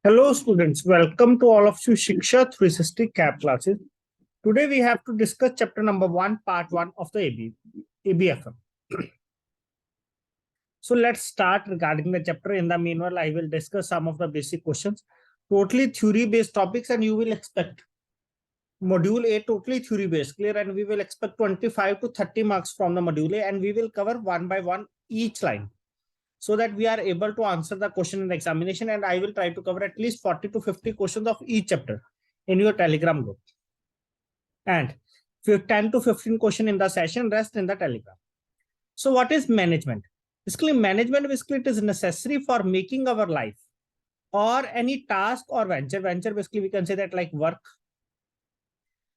Hello students, welcome to all of you Shiksha 360 CAP classes. Today we have to discuss chapter number 1, part 1 of the ABFM. So let's start regarding the chapter. In the meanwhile, I will discuss some of the basic questions. Totally theory based topics and you will expect module A totally theory based, clear, and we will expect 25 to 30 marks from the module A and we will cover one by one each line, so that we are able to answer the question in the examination, and I will try to cover at least 40 to 50 questions of each chapter in your Telegram group. And 10 to 15 question in the session, rest in the Telegram. So what is management? Basically, management it is necessary for making our life or any task or venture. Venture basically we can say that like work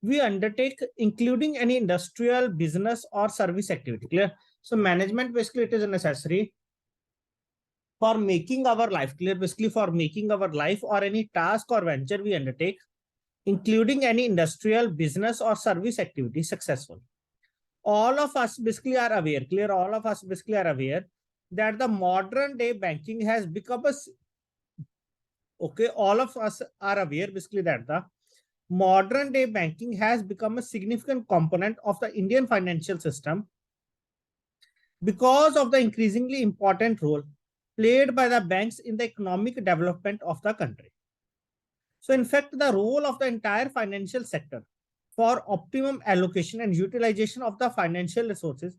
we undertake, including any industrial, business or service activity. Clear? So management basically it is necessary for making our life, clear, basically for making our life or any task or venture we undertake, including any industrial, business or service activity successful. All of us basically are aware, clear, all of us basically are aware that the modern day banking has become a, okay, all of us are aware basically that the modern day banking has become a significant component of the Indian financial system because of the increasingly important role played by the banks in the economic development of the country. So in fact, the role of the entire financial sector for optimum allocation and utilization of the financial resources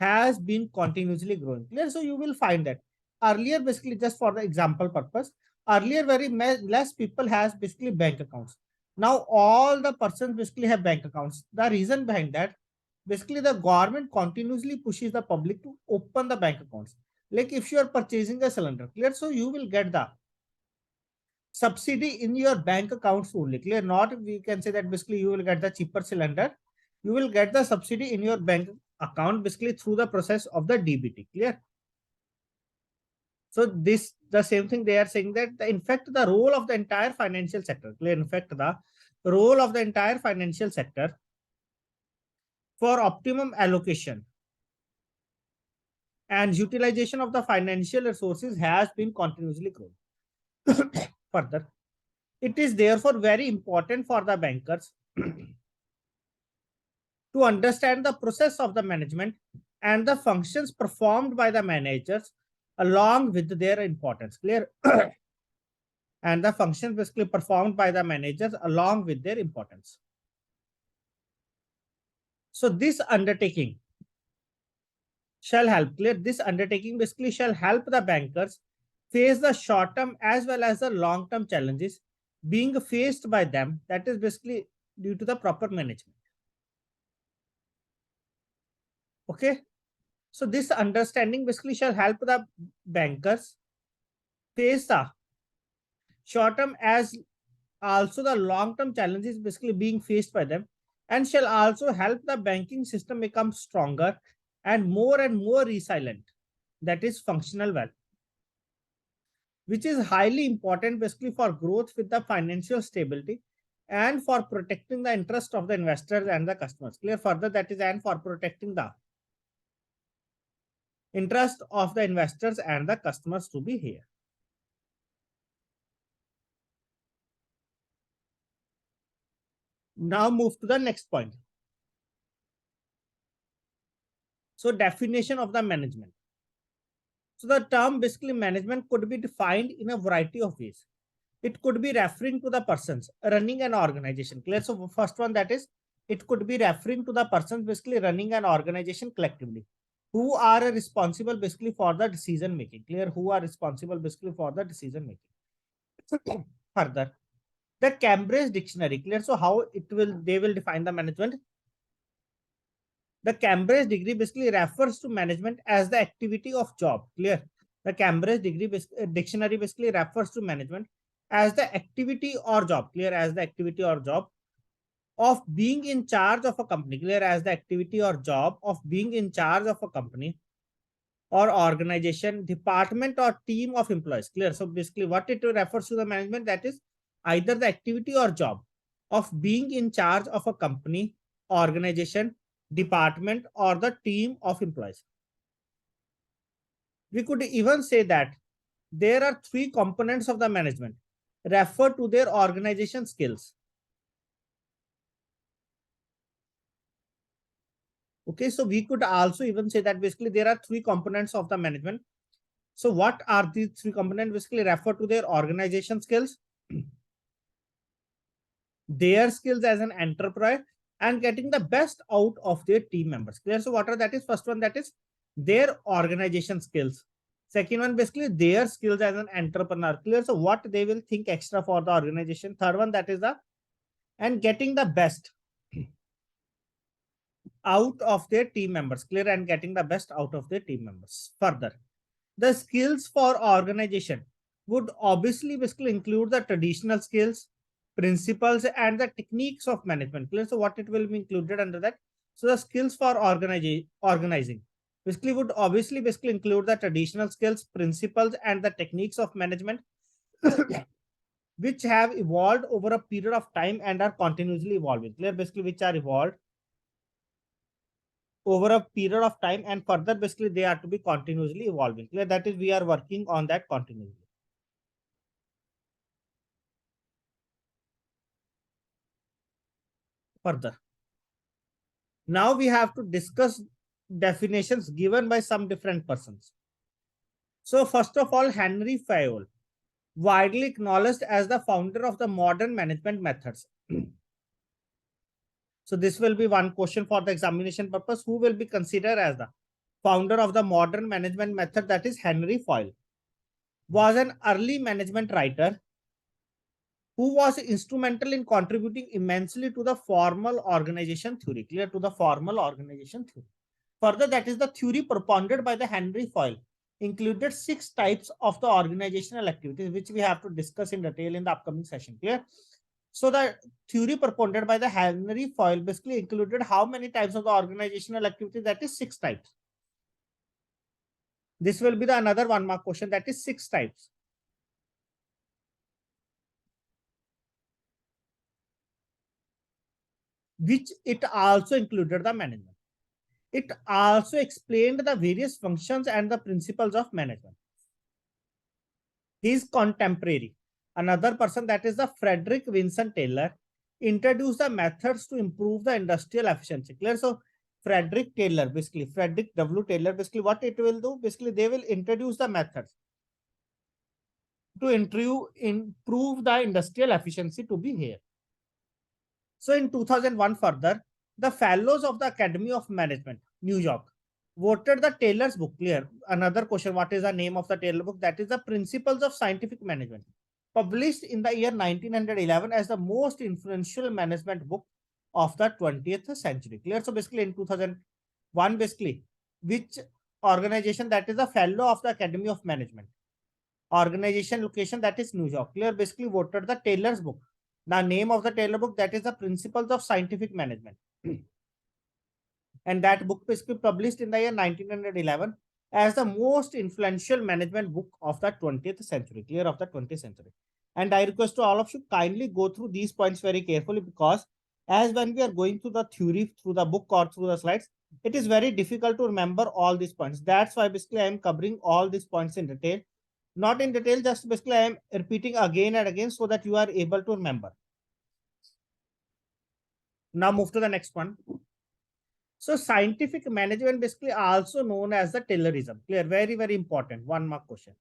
has been continuously growing. Clear? So you will find that earlier, basically just for the example purpose, earlier very less people has basically bank accounts. Now all the persons basically have bank accounts. The reason behind that, basically the government continuously pushes the public to open the bank accounts. Like if you are purchasing a cylinder, clear, so you will get the subsidy in your bank accounts only, clear. Not we can say that basically you will get the cheaper cylinder, you will get the subsidy in your bank account basically through the process of the DBT, clear. So this the same thing they are saying that in fact the role of the entire financial sector, clear, in fact the role of the entire financial sector for optimum allocation and utilization of the financial resources has been continuously growing. Further, it is therefore very important for the bankers to understand the process of the management and the functions performed by the managers along with their importance, clear. And the functions basically performed by the managers along with their importance. So this undertaking shall help, clear, this undertaking basically shall help the bankers face the short-term as well as the long-term challenges being faced by them, that is basically due to the proper management. Okay, so this understanding basically shall help the bankers face the short-term as also the long-term challenges basically being faced by them, and shall also help the banking system become stronger and more resilient, that is functional well, which is highly important basically for growth with the financial stability and for protecting the interest of the investors and the customers, clear. Further, that is and for protecting the interest of the investors and the customers to be here. Now move to the next point. So definition of the management. So the term basically management could be defined in a variety of ways. It could be referring to the persons running an organization, clear. So first one, that is it could be referring to the persons basically running an organization collectively, who are responsible basically for the decision making, clear, who are responsible basically for the decision making. Further, the Cambridge dictionary, clear. So how they will define the management. The Cambridge degree basically refers to management as the activity of job, clear. The Cambridge dictionary basically refers to management as the activity or job, clear, as the activity or job of being in charge of a company, clear, as the activity or job of being in charge of a company or organization, department or team of employees, clear. So basically what it refers to the management, that is either the activity or job of being in charge of a company, organization, department or the team of employees. We could even say that there are three components of the management, refer to their organization skills. Okay, so we could also even say that basically there are three components of the management. So what are these three components? Basically refer to their organization skills, their skills as an enterprise, and getting the best out of their team members. Clear? So what are that is? First one, that is their organization skills. Second one, basically their skills as an entrepreneur. Clear? So what they will think extra for the organization. Third one, that is the and getting the best out of their team members. Clear? And getting the best out of their team members. Further, the skills for organization would obviously basically include the traditional skills, principles, and the techniques of management. Clear? So what it will be included under that? So the skills for organizing basically would obviously basically include the traditional skills, principles, and the techniques of management which have evolved over a period of time and are continuously evolving. Clear? Basically, which are evolved over a period of time, and further basically they are to be continuously evolving. Clear? That is, we are working on that continuously. Further, now we have to discuss definitions given by some different persons. So first of all, Henry Fayol, widely acknowledged as the founder of the modern management methods. So this will be one question for the examination purpose. Who will be considered as the founder of the modern management method? That is Henry Fayol. Was an early management writer who was instrumental in contributing immensely to the formal organization theory. Clear? To the formal organization theory. Further, that is the theory propounded by the Henry Fayol included 6 types of the organizational activities, which we have to discuss in detail in the upcoming session. Clear? So the theory propounded by the Henry Fayol basically included how many types of the organizational activities? That is 6 types. This will be the another 1 mark question, that is 6 types. Which it also included the management. It also explained the various functions and the principles of management. His contemporary, another person, that is the Frederick Winston Taylor, introduced the methods to improve the industrial efficiency. Clear? So Frederick Taylor, basically Frederick W. Taylor, basically what it will do? Basically they will introduce the methods to improve the industrial efficiency to be here. So in 2001 further, the fellows of the Academy of Management, New York, voted the Taylor's book. Clear? Another question, what is the name of the Taylor book? That is the Principles of Scientific Management, published in the year 1911 as the most influential management book of the 20th century. Clear? So basically in 2001, basically, which organization? That is a fellow of the Academy of Management. Organization location, that is New York. Clear? Basically voted the Taylor's book. The name of the Taylor book, that is the Principles of Scientific Management. And that book basically published in the year 1911 as the most influential management book of the 20th century. Clear? Of the 20th century. And I request to all of you kindly go through these points very carefully, because as when we are going through the theory through the book or through the slides, it is very difficult to remember all these points. That's why basically I am covering all these points in detail. Not in detail, just basically I am repeating again and again so that you are able to remember. Now move to the next one. So scientific management, basically also known as the Taylorism. Clear? Very, very important. 1 mark question.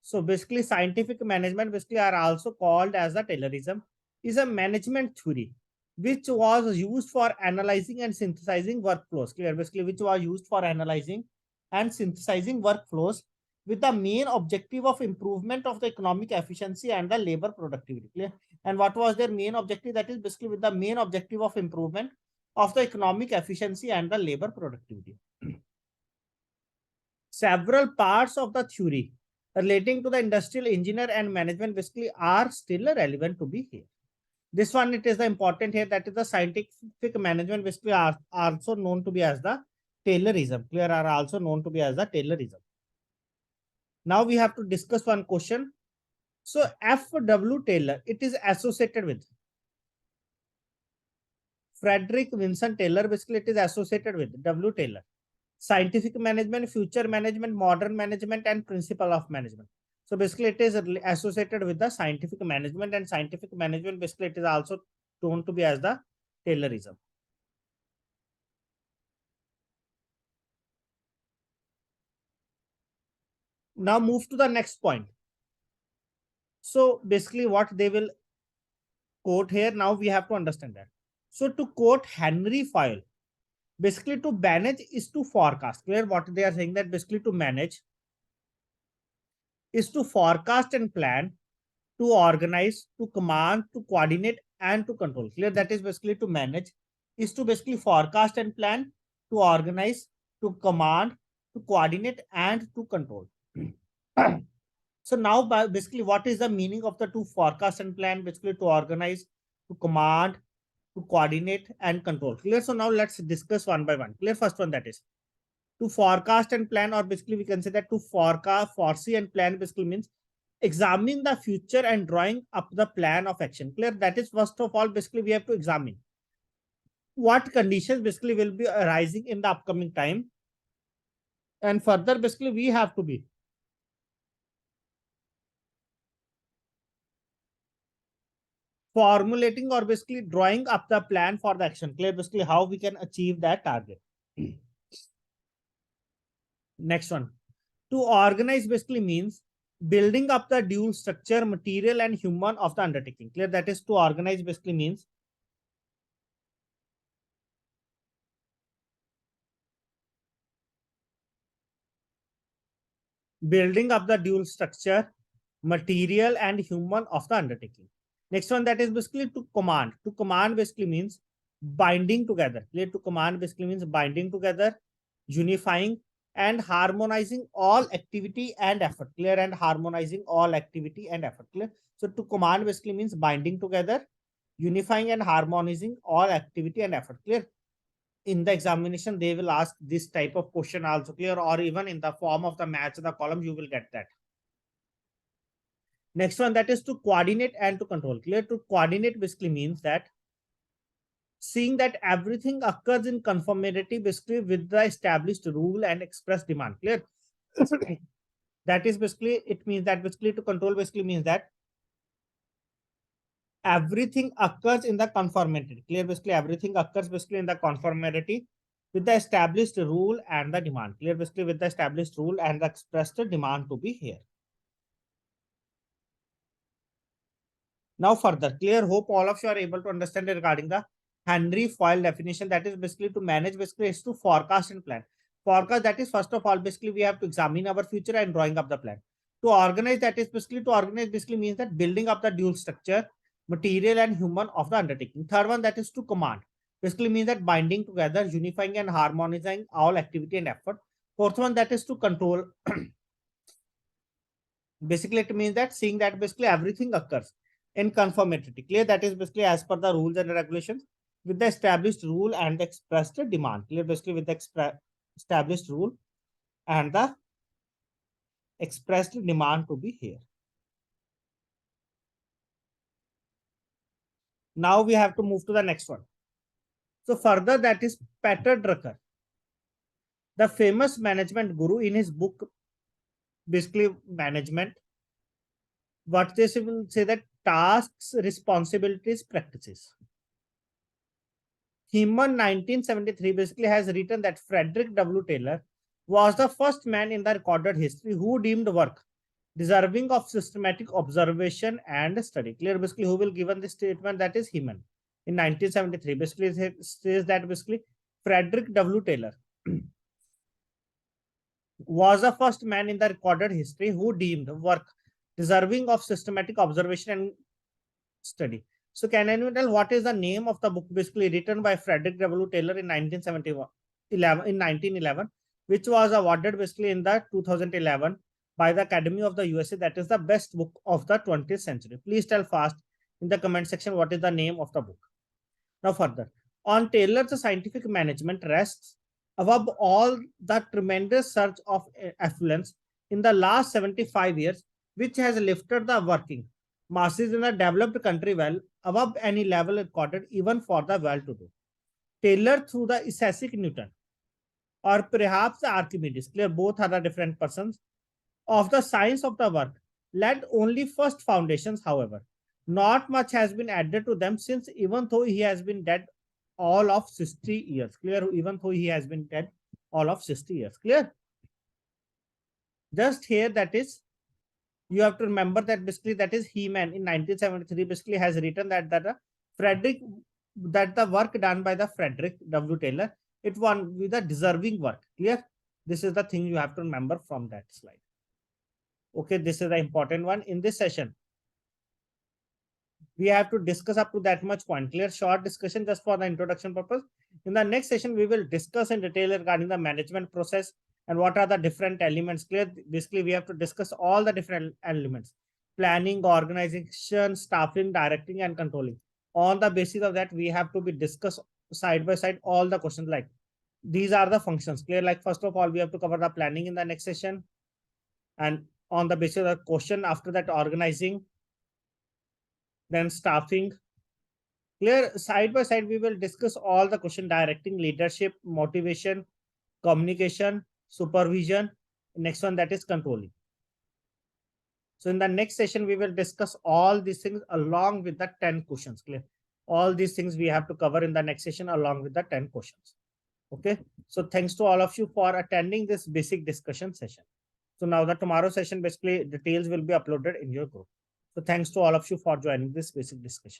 So basically scientific management basically are also called as the Taylorism, is a management theory which was used for analyzing and synthesizing workflows. Clear? Basically which was used for analyzing and synthesizing workflows with the main objective of improvement of the economic efficiency and the labor productivity. Clear? And what was their main objective? That is basically with the main objective of improvement of the economic efficiency and the labor productivity. Several parts of the theory relating to the industrial engineer and management basically are still relevant to be here. This one, it is the important here, that is the scientific management basically are also known to be as the Taylorism. Clear? Are also known to be as the Taylorism. Now we have to discuss one question. So F.W. Taylor, it is associated with Frederick Winston Taylor, basically it is associated with W. Taylor. Scientific management, future management, modern management, and principle of management. So basically it is associated with the scientific management, and scientific management basically it is also known to be as the Taylorism. Now move to the next point. So basically what they will quote here, now we have to understand that. So to quote Henry Fayol, basically to manage is to forecast. Clear what they are saying, that basically to manage is to forecast and plan, to organize, to command, to coordinate, and to control. Clear that is basically to manage is to basically forecast and plan, to organize, to command, to coordinate, and to control. So now basically what is the meaning of the two forecast and plan? Basically to organize, to command, to coordinate, and control. Clear? So now let's discuss one by one. Clear? First one, that is to forecast and plan, or basically we can say that to forecast, foresee and plan basically means examining the future and drawing up the plan of action. Clear? That is first of all basically we have to examine what conditions basically will be arising in the upcoming time, and further basically we have to be formulating or basically drawing up the plan for the action. Clear? Basically how we can achieve that target. Next one, to organize basically means building up the dual structure, material and human of the undertaking. Clear? That is to organize basically means building up the dual structure, material and human of the undertaking. Next one, that is basically to command. To command basically means binding together. Clear? To command basically means binding together, unifying and harmonizing all activity and effort. Clear? And harmonizing all activity and effort. Clear? So to command basically means binding together, unifying and harmonizing all activity and effort. Clear? In the examination they will ask this type of question also. Clear? Or even in the form of the match the column you will get that. Next one, that is to coordinate and to control. Clear? To coordinate basically means that seeing that everything occurs in conformity basically with the established rule and express demand. Clear? That is basically, it means that basically to control basically means that everything occurs in the conformity. Clear? Basically everything occurs basically in the conformity with the established rule and the demand. Clear? Basically with the established rule and the expressed demand to be here. Now further, clear? Hope all of you are able to understand regarding the Henry Fayol definition. That is basically to manage basically is to forecast and plan. Forecast, that is first of all basically we have to examine our future and drawing up the plan. To organize, that is basically to organize basically means that building up the dual structure, material and human of the undertaking. Third one, that is to command. Basically means that binding together, unifying and harmonizing all activity and effort. Fourth one, that is to control. Basically it means that seeing that basically everything occurs in conformity. Clear? That is basically as per the rules and regulations with the established rule and the expressed demand. Clear? Basically with the established rule and the expressed demand to be here. Now we have to move to the next one. So further, that is Peter Drucker, the famous management guru, in his book basically management, what they will say that tasks, responsibilities, practices. Heman 1973 basically has written that Frederick W. Taylor was the first man in the recorded history who deemed work deserving of systematic observation and study. Clear? Basically who will given this statement? That is Heman in 1973. Basically it says that basically Frederick W. Taylor was the first man in the recorded history who deemed work deserving of systematic observation and study. So can anyone tell what is the name of the book basically written by Frederick W. Taylor in 1911, which was awarded basically in the 2011 by the Academy of the USA, that is the best book of the 20th century. Please tell fast in the comment section what is the name of the book. Now further, on Taylor's scientific management rests above all the tremendous surge of affluence in the last 75 years, which has lifted the working masses in the developed country well above any level recorded even for the well-to-do. Taylor, through the Isaac Newton, or perhaps Archimedes, clear, both are the different persons, of the science of the work, Led only first foundations, however. Not much has been added to them since even though he has been dead all of 60 years. Clear? Even though he has been dead all of 60 years. Clear? Just here, that is, you have to remember that basically that is He-Man in 1973 basically has written that Frederick, that the work done by the Frederick W. Taylor, it won with a deserving work. Clear? This is the thing you have to remember from that slide. Okay, this is the important one in this session. We have to discuss up to that much point. Clear? Short discussion just for the introduction purpose. In the next session, we will discuss in detail regarding the management process and what are the different elements. Clear? Basically, we have to discuss all the different elements: planning, organization, staffing, directing, and controlling. On the basis of that, we have to be discussed side by side all the questions, like these are the functions. Clear? Like first of all, we have to cover the planning in the next session, and on the basis of the question, after that, organizing, then staffing. Clear? Side by side, we will discuss all the question: directing, leadership, motivation, communication, supervision. Next one, that is controlling. So in the next session, we will discuss all these things along with the 10 questions. Clear? All these things we have to cover in the next session along with the 10 questions. Okay. So thanks to all of you for attending this basic discussion session. So now the tomorrow session, basically details will be uploaded in your group. So thanks to all of you for joining this basic discussion.